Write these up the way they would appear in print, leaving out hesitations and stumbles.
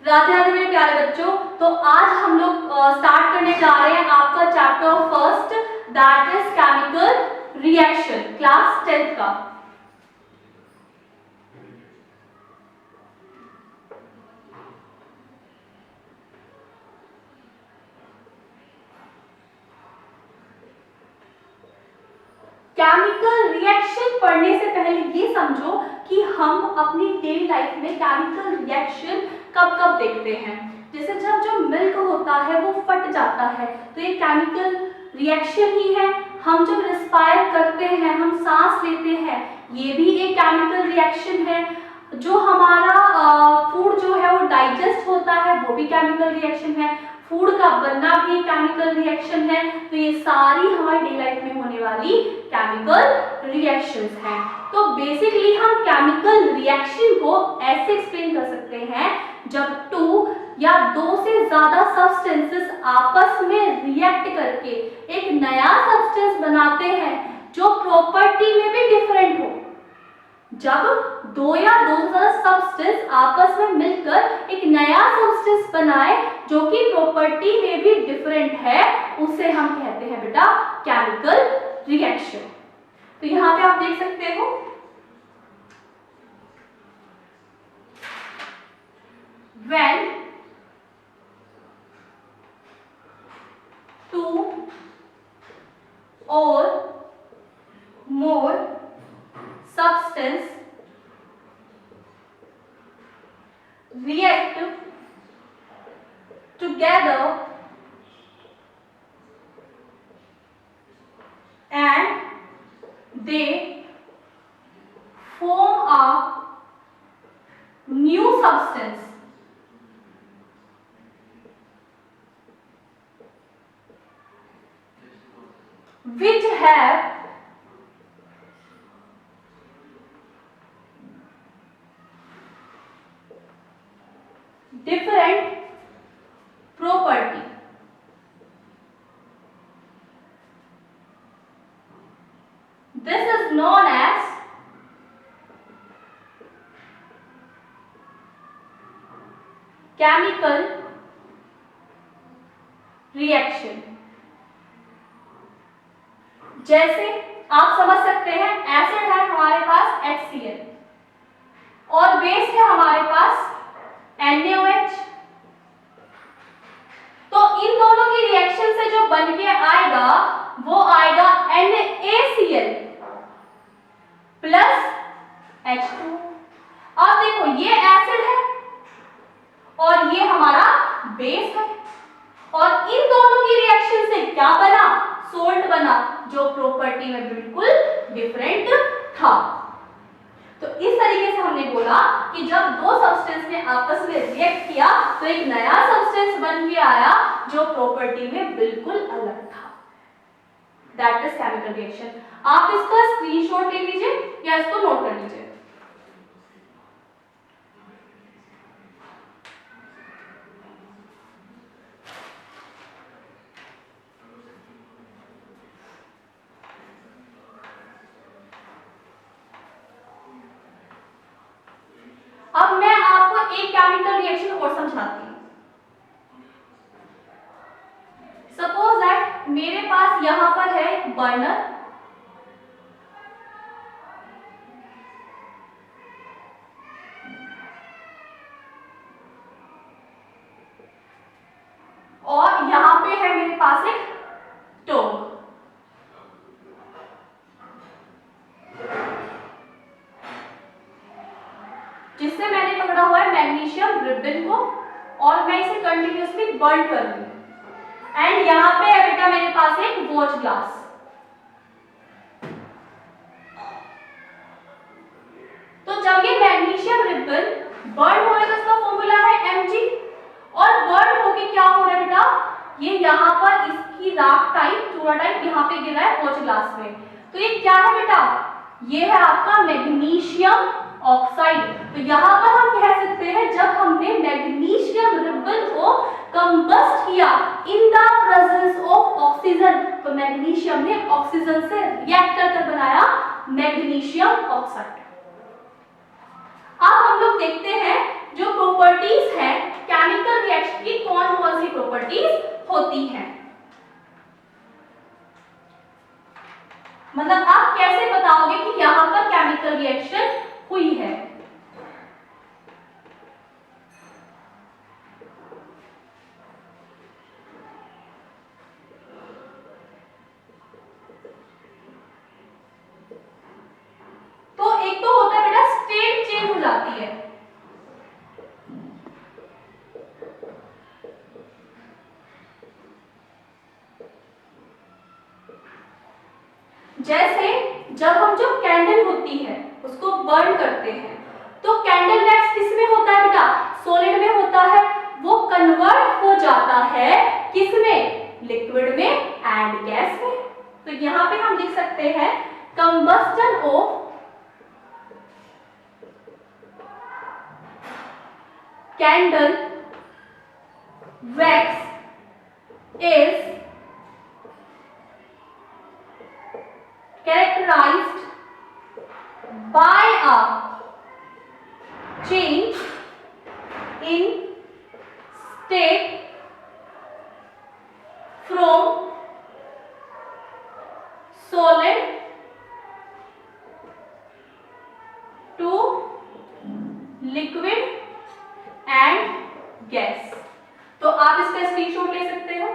राधे राधे मेरे प्यारे बच्चों। तो आज हम लोग स्टार्ट करने जा रहे हैं आपका chapter first, that is chemical reaction, class 10th का। केमिकल रिएक्शन पढ़ने से पहले ये समझो कि हम अपनी डेली लाइफ में केमिकल रिएक्शन कब कब देखते हैं। जैसे जब जो मिल्क होता है वो फट जाता है तो ये केमिकल रिएक्शन ही है। हम जब रिस्पायर करते हैं, हम सांस लेते हैं, ये भी एक केमिकल रिएक्शन है। जो हमारा फूड जो है वो डाइजेस्ट होता है वो भी केमिकल रिएक्शन है। फूड का बनना भी केमिकल रिएक्शन है। तो ये सारी हमारी डेली लाइफ में होने वाली केमिकल रिएक्शंस हैं। तो बेसिकली हम केमिकल रिएक्शन को ऐसे एक्सप्लेन कर सकते हैं, जब टू या दो से ज्यादा सब्सटेंसेस आपस में रिएक्ट करके एक नया सब्सटेंस बनाते हैं जो प्रॉपर्टी में भी डिफरेंट हो। जब दो या दो से ज्यादा सब्सटेंस आपस में मिलकर एक नया सब्सटेंस बनाए जो कि प्रॉपर्टी में भी डिफरेंट है, उसे हम कहते हैं बेटा केमिकल रिएक्शन। तो यहां पे आप देख सकते हो when two or more substance react together and they form a new substance which have different property. This is known as chemical reaction. जैसे आप समझ सकते हैं, एसिड है हमारे पास HCl और बेस है हमारे पास NaOH। तो इन दोनों की रिएक्शन से जो बन के आएगा वो आएगा NaCl प्लस H2। अब देखो ये एसिड है और ये हमारा बेस है और इन दोनों की रिएक्शन से क्या बना? सोल्ट बना, जो प्रॉपर्टी में बिल्कुल डिफरेंट था। तो इस तरीके से हमने बोला कि जब दो सब्सटेंस ने आपस में रिएक्ट किया तो एक नया सब्सटेंस बन के आया जो प्रॉपर्टी में बिल्कुल अलग था। That is chemical reaction. आप इसका स्क्रीनशॉट ले लीजिए या इसको नोट कर लीजिए। अब मैं आपको एक केमिकल रिएक्शन और समझाती हूं। सपोज दैट मेरे पास यहां पर है बर्नर और यहां पे है मेरे पास एक स्टोव। जिससे मैंने पकड़ा हुआ है मैग्नीशियम रिबन को और मैं इसे कंटिन्यूअसली बर्न कर रही हूं। एंड यहां पे है बेटा मेरे पास एक वॉच ग्लास। तो जब ये मैग्नीशियम रिबन बर्न होने का इसका फॉर्मूला है Mg और बर्न होके क्या हो रहा है बेटा, ये यहां पर इसकी राख टाइप चूड़ा टाइप यहां पे गिरा है वॉच ग्लास में। तो ये क्या है बेटा, ये है आपका मैग्नीशियम ऑक्साइड। तो यहां पर हम कह सकते हैं जब हमने मैग्नीशियम रिबन को कंबस्ट किया in the presence of oxygen, तो मैग्नीशियम ने ऑक्सीजन से रिएक्ट कर बनाया मैग्नीशियम ऑक्साइड। अब हम लोग देखते हैं जो प्रॉपर्टीज है जैसे जब हम जो कैंडल होती है उसको बर्न करते हैं तो कैंडल वैक्स किस में होता है बेटा? सॉलिड में होता है। वो कन्वर्ट हो जाता है किसमें? लिक्विड में एंड गैस में। तो यहां पे हम लिख सकते हैं combustion of candle wax is characterized by a change in state from solid to liquid and gas। तो आप इसका स्क्रीनशॉट ले सकते हो।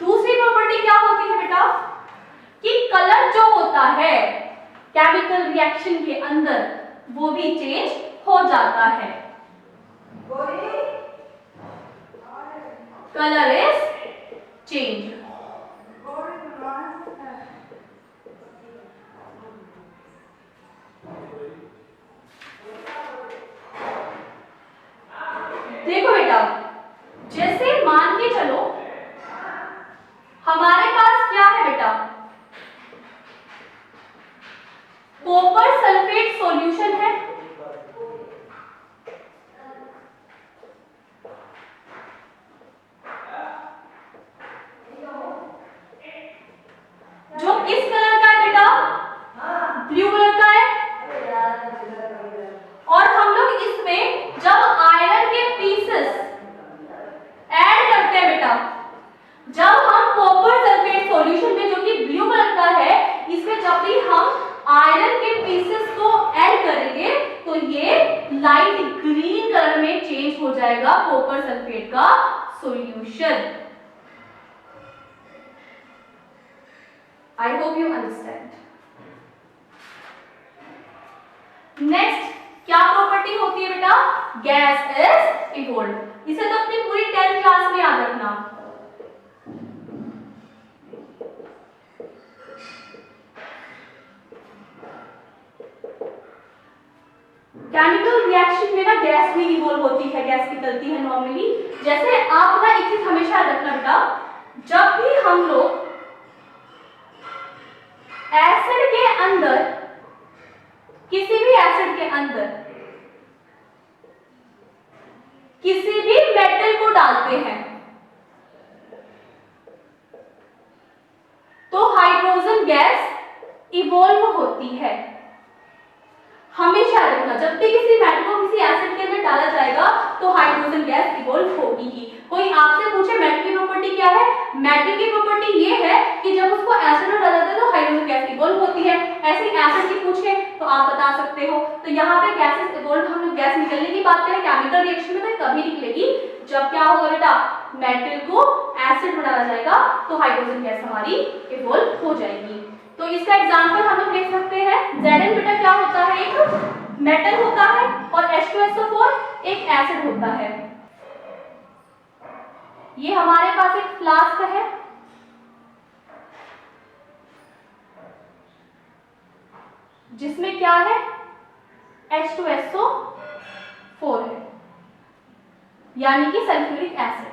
दूसरी प्रॉपर्टी क्या होती है बेटा कि कलर जो होता है केमिकल रिएक्शन के अंदर वो भी चेंज हो जाता है। Colour is change. देखो बेटा, जैसे मान के चलो हमारे पास क्या है बेटा? कॉपर सल्फेट सॉल्यूशन है। जो किस कलर का है बेटा? ब्लू कलर का है। और हम लोग इसमें जब आयरन के पीसेस ऐड करते हैं बेटा, जब हम कॉपर सल्फेट सॉल्यूशन में जो कि ब्लू कलर का है इसमें जब भी हम आयरन के पीसेस को ऐड करेंगे तो ये लाइट ग्रीन कलर में चेंज हो जाएगा कॉपर सल्फेट का solution. I hope you understand. Next क्या प्रॉपर्टी होती है बेटा? Gas is evolve. इसे तो अपनी पूरी 10th क्लास में याद रखना। केमिकल रिएक्शन में ना गैस भी इवॉल्व होती है, गैस निकलती है नॉर्मली। जैसे आप ना एक चीज हमेशा याद रखना बेटा, जब भी हम लोग एसिड के अंदर, किसी भी एसिड के अंदर किसी भी मेटल को डालते हैं तो हाइड्रोजन गैस इवॉल्व होती है। हमेशा रखना, जब भी किसी मेटल को किसी एसिड के अंदर डाला जाएगा तो हाइड्रोजन गैस इवॉल्व होगी ही। कोई आपसे पूछे मेटल की प्रॉपर्टी क्या है? मेटल की प्रॉपर्टी ये है कि जब उसको एसिड में डाला जाता है तो हाइड्रोजन गैस इवॉल्व होती है। ऐसे एसिड की पूछे तो आप बता सकते हो। तो यहाँ पे गैसेस इवॉल्व, हम लोग गैस निकलने की बात करें केमिकल रिएक्शन में तो कभी निकलेगी जब क्या होगा बेटा? मेटल को एसिड में डाला जाएगा तो हाइड्रोजन गैस हमारी इवॉल्व हो जाएगी। तो इसका एग्जांपल हम लोग देख सकते हैं। Zn बेटा क्या होता है? एक मेटल होता है और H2SO4 एक एसिड होता है। ये हमारे पास एक फ्लास्क है, जिसमें क्या है? H2SO4 है, यानी कि सल्फ्यूरिक एसिड।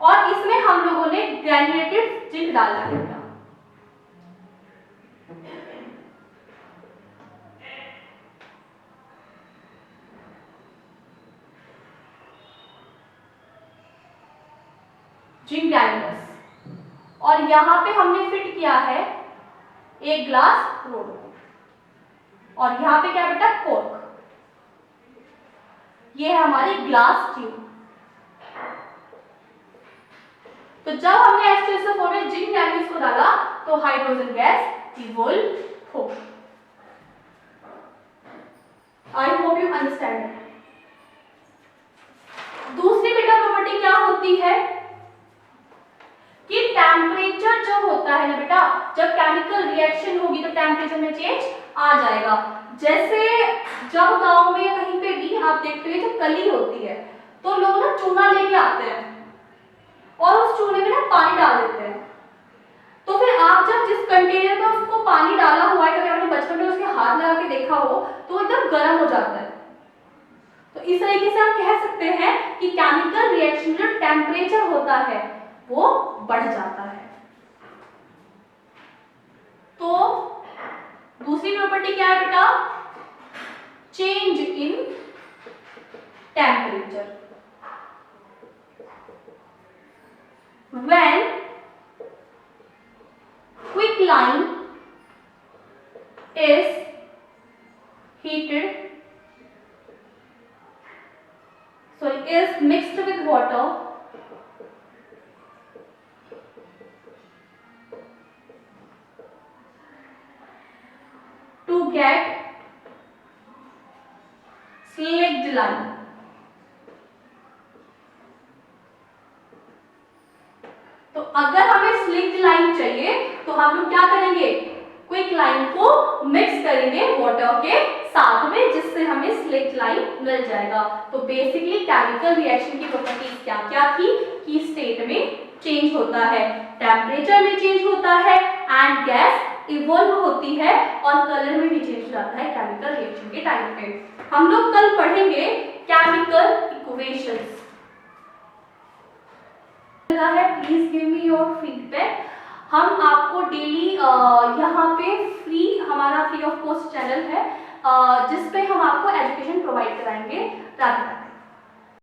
और इसमें हम लोगों ने ग्रैन्युलेटेड जिंक डाला है। जिंक ग्रैन्युलस। और यहां पे हमने फिट किया है एक ग्लास रोड, और यहां पे क्या बेटा? कॉर्क। ये है हमारी ग्लास ट्यूब। तो जब हमने H2SO4 में जिंक ग्रैन्युल्स को डाला तो हाइड्रोजन गैस इवॉल्व हो। I hope you understand. दूसरी बेटा प्रॉपर्टी क्या होती है कि टेम्परेचर जो होता है ना बेटा, जब केमिकल रिएक्शन होगी तो टेम्परेचर में चेंज आ जाएगा। जैसे जब गांव में कहीं पे भी आप देखते हो जब कली होती है तो लोग ना चूना लेके आते हैं और उस चूने में ना पानी डाल देते हैं तो फिर आप जब जिस कंटेनर में उसको पानी डाला हुआ है, कभी आपने बचपन में उसके हाथ लगा के देखा हो, तो एकदम गर्म हो जाता है। तो इस तरीके से हम कह सकते हैं कि केमिकल रिएक्शन जो टेम्परेचर होता है वो बढ़ जाता है। तो दूसरी प्रॉपर्टी क्या है बेटा? Change in temperature. When quicklime is heated, is mixed with water, to get slaked lime. तो अगर हमें स्लिक्ड लाइम चाहिए तो हम लोग क्या करेंगे? क्विक लाइम को मिक्स करेंगे वाटर के साथ में, जिससे हमें स्लिक्ड लाइम मिल जाएगा। तो बेसिकली केमिकल रिएक्शन की प्रॉपर्टीज क्या क्या थी कि स्टेट में चेंज होता है, टेम्परेचर में चेंज होता है, एंड गैस इवॉल्व होती है, और कलर में भी चेंज हो जाता है केमिकल रिएक्शन के टाइम पे। हम लोग कल पढ़ेंगे केमिकल इक्वेशंस है। Please give me your feedback. हम आपको डेली यहाँ पे हमारा फ्री ऑफ कॉस्ट चैनल है जिस पे हम आपको एजुकेशन प्रोवाइड कराएंगे रात तक।